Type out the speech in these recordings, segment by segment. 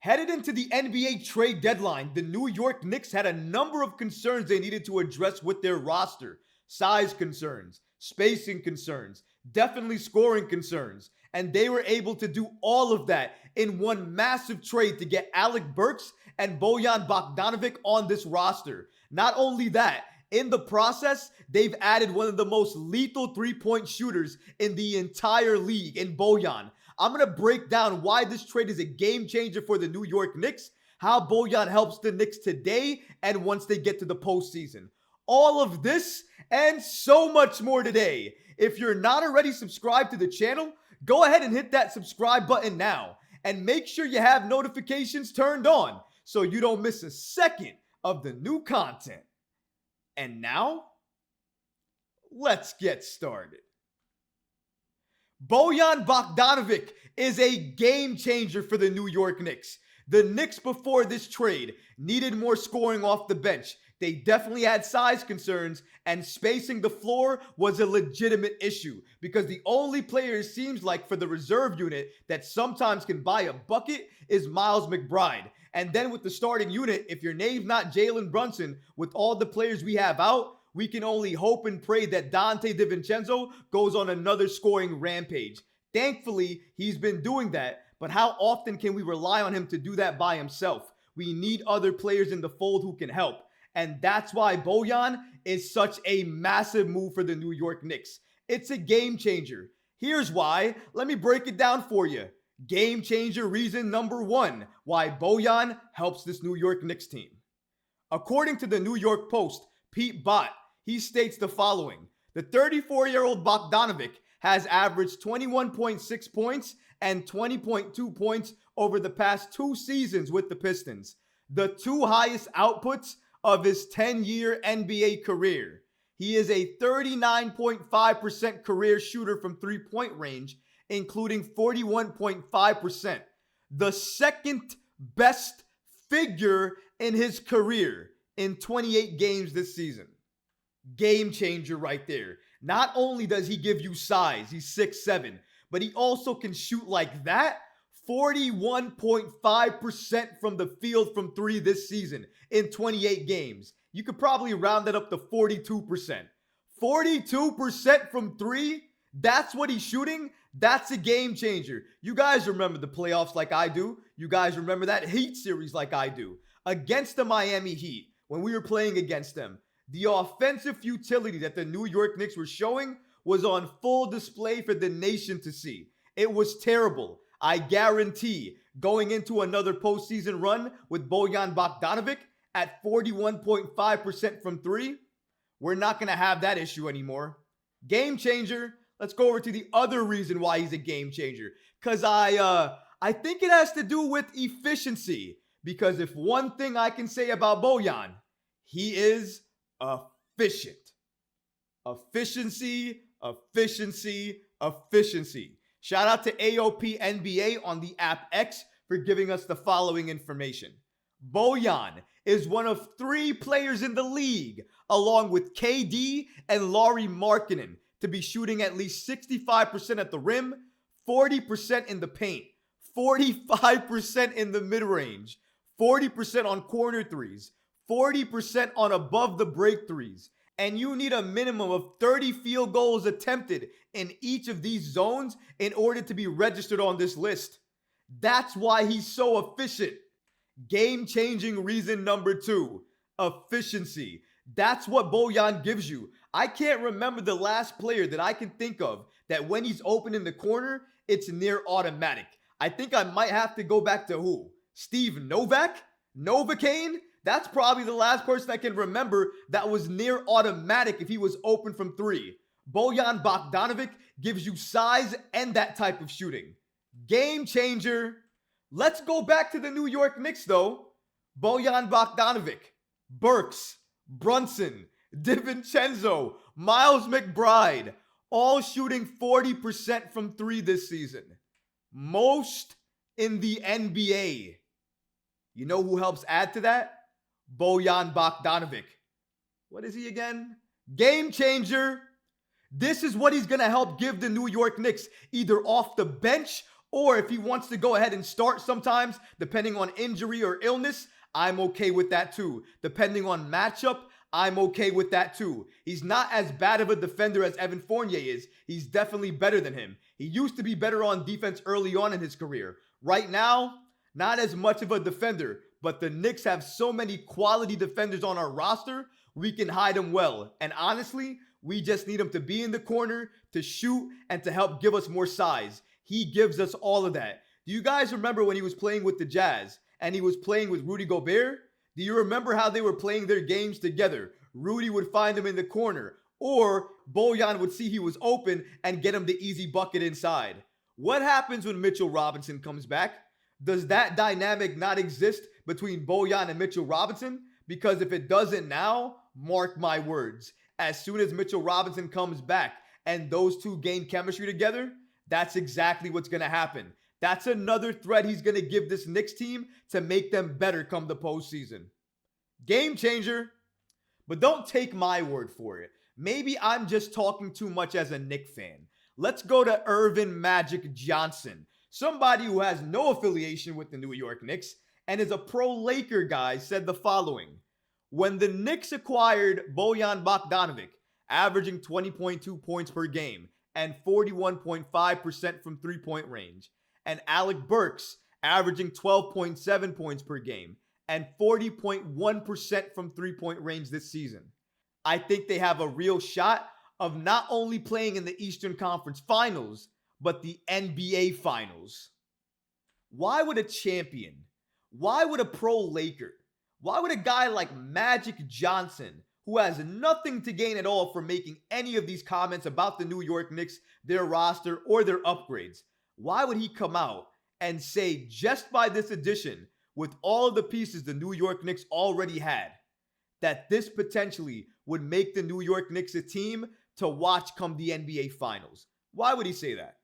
Headed into the NBA trade deadline, the New York Knicks had a number of concerns they needed to address with their roster. Size concerns, spacing concerns, definitely scoring concerns. And they were able to do all of that in one massive trade to get Alec Burks and Bojan Bogdanovic on this roster. Not only that, in the process, they've added one of the most lethal three-point shooters in the entire league in Bojan. I'm going to break down why this trade is a game changer for the New York Knicks, how Bojan helps the Knicks today and once they get to the postseason. All of this and so much more today. If you're not already subscribed to the channel, go ahead and hit that subscribe button now. And make sure you have notifications turned on so you don't miss a second of the new content. And now, let's get started. Bojan Bogdanovic is a game changer for the New York Knicks. The Knicks before this trade needed more scoring off the bench. They definitely had size concerns, and spacing the floor was a legitimate issue because the only player it seems like for the reserve unit that sometimes can buy a bucket is Miles McBride. And then with the starting unit, if your name's not Jalen Brunson, with all the players we have out, we can only hope and pray that Donte DiVincenzo goes on another scoring rampage. Thankfully, he's been doing that, but how often can we rely on him to do that by himself? We need other players in the fold who can help. And that's why Bojan is such a massive move for the New York Knicks. It's a game changer. Here's why. Let me break it down for you. Game changer reason number one, why Bojan helps this New York Knicks team. According to the New York Post, Pete Bott, he states the following. The 34-year-old Bogdanovic has averaged 21.6 points and 20.2 points over the past 2 seasons with the Pistons, the 2 highest outputs of his 10-year NBA career. He is a 39.5% career shooter from three-point range, including 41.5%, the second best figure in his career in 28 games this season. Game changer right there. Not only does he give you size, he's 6'7", but he also can shoot like that. 41.5% from the field from 3 this season in 28 games. You could probably round that up to 42%. 42% from 3? That's what he's shooting? That's a game changer. You guys remember the playoffs like I do. You guys remember that Heat series like I do. Against the Miami Heat, when we were playing against them, the offensive futility that the New York Knicks were showing was on full display for the nation to see. It was terrible. I guarantee going into another postseason run with Bojan Bogdanovic at 41.5% from 3, we're not going to have that issue anymore. Game changer. Let's go over to the other reason why he's a game changer. Because I think it has to do with efficiency. Because if one thing I can say about Bojan, he is efficient. Efficiency, efficiency, efficiency. Shout out to AOP NBA on the app X for giving us the following information. Bojan is one of 3 players in the league, along with KD and Lauri Markkanen, to be shooting at least 65% at the rim, 40% in the paint, 45% in the mid-range, 40% on corner threes, 40% on above the break threes, and you need a minimum of 30 field goals attempted in each of these zones in order to be registered on this list. That's why he's so efficient. Game-changing reason number 2, efficiency. That's what Bojan gives you. I can't remember the last player that I can think of that when he's open in the corner, it's near automatic. I think I might have to go back to who? Steve Novak? Novocaine? That's probably the last person I can remember that was near automatic if he was open from 3. Bojan Bogdanovic gives you size and that type of shooting. Game changer. Let's go back to the New York Knicks though. Bojan Bogdanovic, Burks, Brunson, DiVincenzo, Miles McBride, all shooting 40% from 3 this season. Most in the NBA. You know who helps add to that? Bojan Bogdanovic. What is he again? Game changer. This is what he's going to help give the New York Knicks, either off the bench Or if he wants to go ahead and start sometimes, depending on injury or illness, I'm okay with that too. Depending on matchup, I'm okay with that too. He's not as bad of a defender as Evan Fournier is. He's definitely better than him. He used to be better on defense early on in his career. Right now, not as much of a defender, but the Knicks have so many quality defenders on our roster, we can hide them well. And honestly, we just need him to be in the corner, to shoot, and to help give us more size. He gives us all of that. Do you guys remember when he was playing with the Jazz and he was playing with Rudy Gobert? Do you remember how they were playing their games together? Rudy would find him in the corner, or Bojan would see he was open and get him the easy bucket inside. What happens when Mitchell Robinson comes back? Does that dynamic not exist between Bojan and Mitchell Robinson? Because if it doesn't now, mark my words, as soon as Mitchell Robinson comes back and those two gain chemistry together, that's exactly what's going to happen. That's another threat he's going to give this Knicks team to make them better come the postseason. Game changer. But don't take my word for it. Maybe I'm just talking too much as a Knicks fan. Let's go to Irvin Magic Johnson, somebody who has no affiliation with the New York Knicks and is a pro-Laker guy, said the following. When the Knicks acquired Bojan Bogdanovic, averaging 20.2 points per game and 41.5% from three-point range, and Alec Burks, averaging 12.7 points per game and 40.1% from three-point range this season, I think they have a real shot of not only playing in the Eastern Conference Finals, but the NBA Finals. Why would a champion, why would a pro-Laker, why would a guy like Magic Johnson, who has nothing to gain at all from making any of these comments about the New York Knicks, their roster, or their upgrades, why would he come out and say just by this addition, with all of the pieces the New York Knicks already had, that this potentially would make the New York Knicks a team to watch come the NBA Finals? Why would he say that?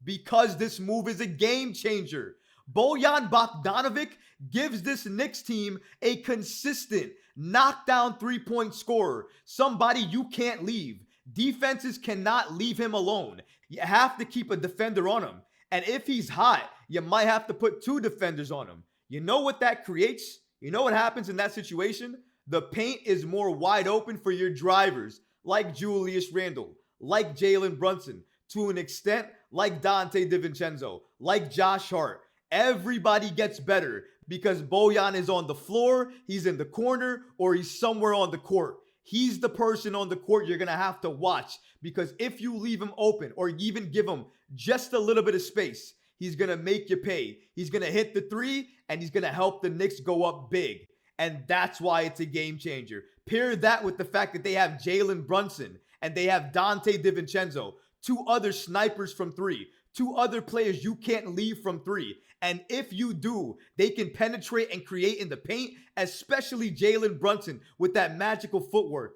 Because this move is a game changer. Bojan Bogdanovic gives this Knicks team a consistent knockdown three-point scorer, somebody you can't leave. Defenses cannot leave him alone. You have to keep a defender on him. And if he's hot, you might have to put two defenders on him. You know what that creates? You know what happens in that situation? The paint is more wide open for your drivers, like Julius Randle, like Jalen Brunson, to an extent, like Dante DiVincenzo, like Josh Hart. Everybody gets better because Bojan is on the floor, he's in the corner, or he's somewhere on the court. He's the person on the court you're going to have to watch, because if you leave him open or even give him just a little bit of space, he's going to make you pay. He's going to hit the three, and he's going to help the Knicks go up big. And that's why it's a game changer. Pair that with the fact that they have Jalen Brunson and they have Dante DiVincenzo, two other snipers from three, two other players you can't leave from three. And if you do, they can penetrate and create in the paint, especially Jalen Brunson with that magical footwork.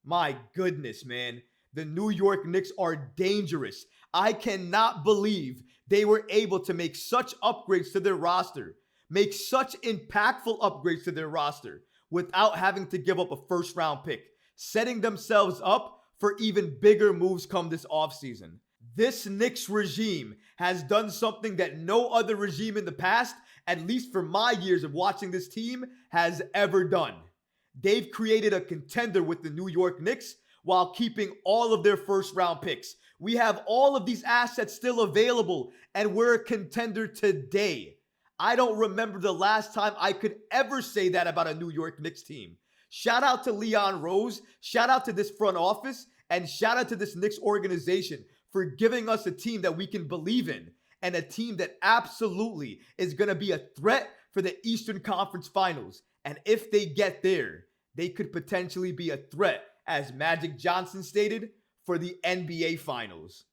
My goodness, man. The New York Knicks are dangerous. I cannot believe they were able to make such upgrades to their roster, make such impactful upgrades to their roster without having to give up a first-round pick, setting themselves up for even bigger moves come this offseason. This Knicks regime has done something that no other regime in the past, at least for my years of watching this team, has ever done. They've created a contender with the New York Knicks while keeping all of their first-round picks. We have all of these assets still available, and we're a contender today. I don't remember the last time I could ever say that about a New York Knicks team. Shout out to Leon Rose, shout out to this front office, and shout out to this Knicks organization for giving us a team that we can believe in, and a team that absolutely is going to be a threat for the Eastern Conference Finals. And if they get there, they could potentially be a threat, as Magic Johnson stated, for the NBA Finals.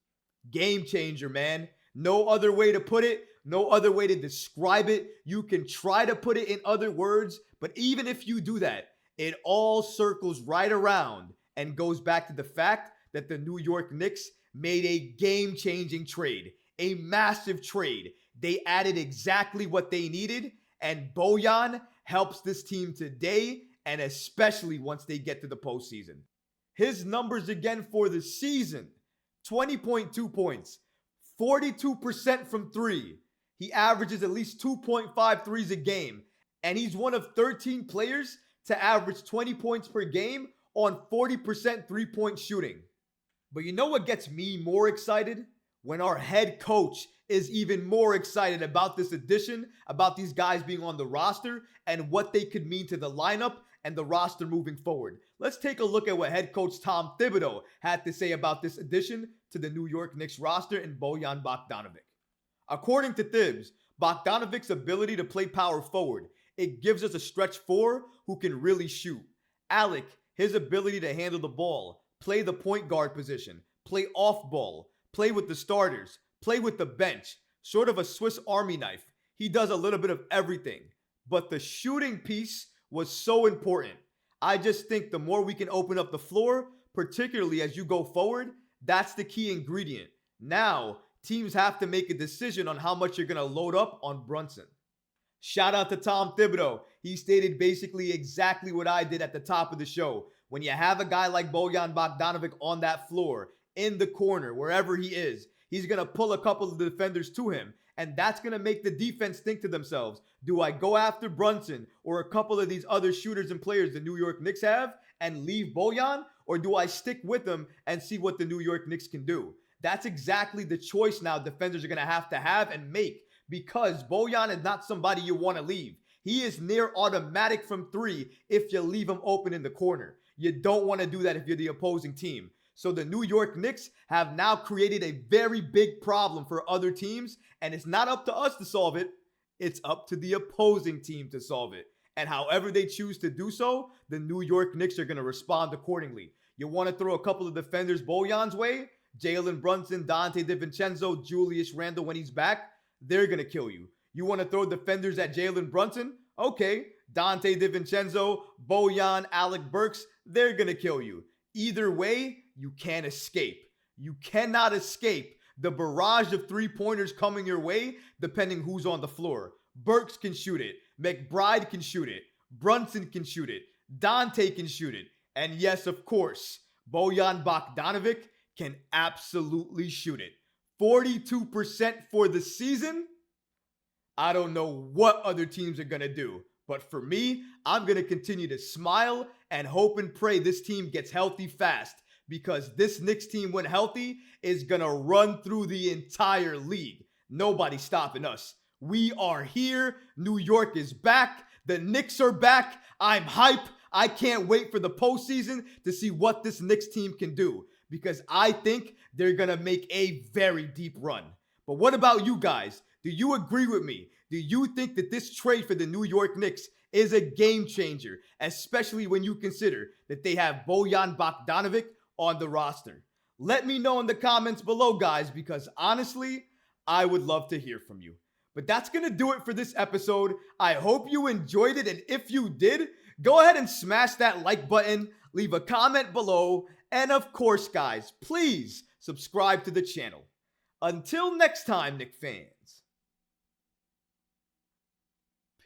Game changer, man. No other way to put it, no other way to describe it. You can try to put it in other words, but even if you do that, it all circles right around and goes back to the fact that the New York Knicks made a game-changing trade, a massive trade. They added exactly what they needed, and Bojan helps this team today, and especially once they get to the postseason. His numbers again for the season: 20.2 points, 42% from three. He averages at least 2.5 threes a game. And he's one of 13 players to average 20 points per game on 40% three-point shooting. But you know what gets me more excited? When our head coach is even more excited about this addition, about these guys being on the roster, and what they could mean to the lineup and the roster moving forward. Let's take a look at what head coach Tom Thibodeau had to say about this addition to the New York Knicks roster in Bojan Bogdanovic. According to Thibs, Bogdanovic's ability to play power forward, it gives us a stretch four who can really shoot. Alec, his ability to handle the ball, play the point guard position, play off ball, play with the starters, play with the bench, sort of a Swiss Army knife. He does a little bit of everything. But the shooting piece was so important. I just think the more we can open up the floor, particularly as you go forward, that's the key ingredient. Now, teams have to make a decision on how much you're going to load up on Brunson. Shout out to Tom Thibodeau. He stated basically exactly what I did at the top of the show. When you have a guy like Bojan Bogdanovic on that floor, in the corner, wherever he is, he's going to pull a couple of the defenders to him. And that's going to make the defense think to themselves, do I go after Brunson or a couple of these other shooters and players the New York Knicks have and leave Bojan? Or do I stick with them and see what the New York Knicks can do? That's exactly the choice now defenders are going to have and make, because Bojan is not somebody you want to leave. He is near automatic from three if you leave him open in the corner. You don't want to do that if you're the opposing team. So the New York Knicks have now created a very big problem for other teams, and it's not up to us to solve it. It's up to the opposing team to solve it. And however they choose to do so, the New York Knicks are going to respond accordingly. You want to throw a couple of defenders Bojan's way? Jalen Brunson, Dante DiVincenzo, Julius Randle when he's back, they're going to kill you. You want to throw defenders at Jalen Brunson? Okay, Dante DiVincenzo, Bojan, Alec Burks, they're going to kill you. Either way, you can't escape. You cannot escape the barrage of three-pointers coming your way depending who's on the floor. Burks can shoot it. McBride can shoot it. Brunson can shoot it. Dante can shoot it. And yes, of course, Bojan Bogdanovic can absolutely shoot it. 42% for the season? I don't know what other teams are going to do. But for me, I'm going to continue to smile and hope and pray this team gets healthy fast, because this Knicks team, when healthy, is going to run through the entire league. Nobody's stopping us. We are here. New York is back. The Knicks are back. I'm hype. I can't wait for the postseason to see what this Knicks team can do, because I think they're going to make a very deep run. But what about you guys? Do you agree with me? Do you think that this trade for the New York Knicks is a game changer, especially when you consider that they have Bojan Bogdanovic on the roster? Let me know in the comments below, guys, because honestly, I would love to hear from you. But that's going to do it for this episode. I hope you enjoyed it, and if you did, go ahead and smash that like button, leave a comment below, and of course, guys, please subscribe to the channel. Until next time, Knicks fans.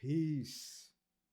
Peace.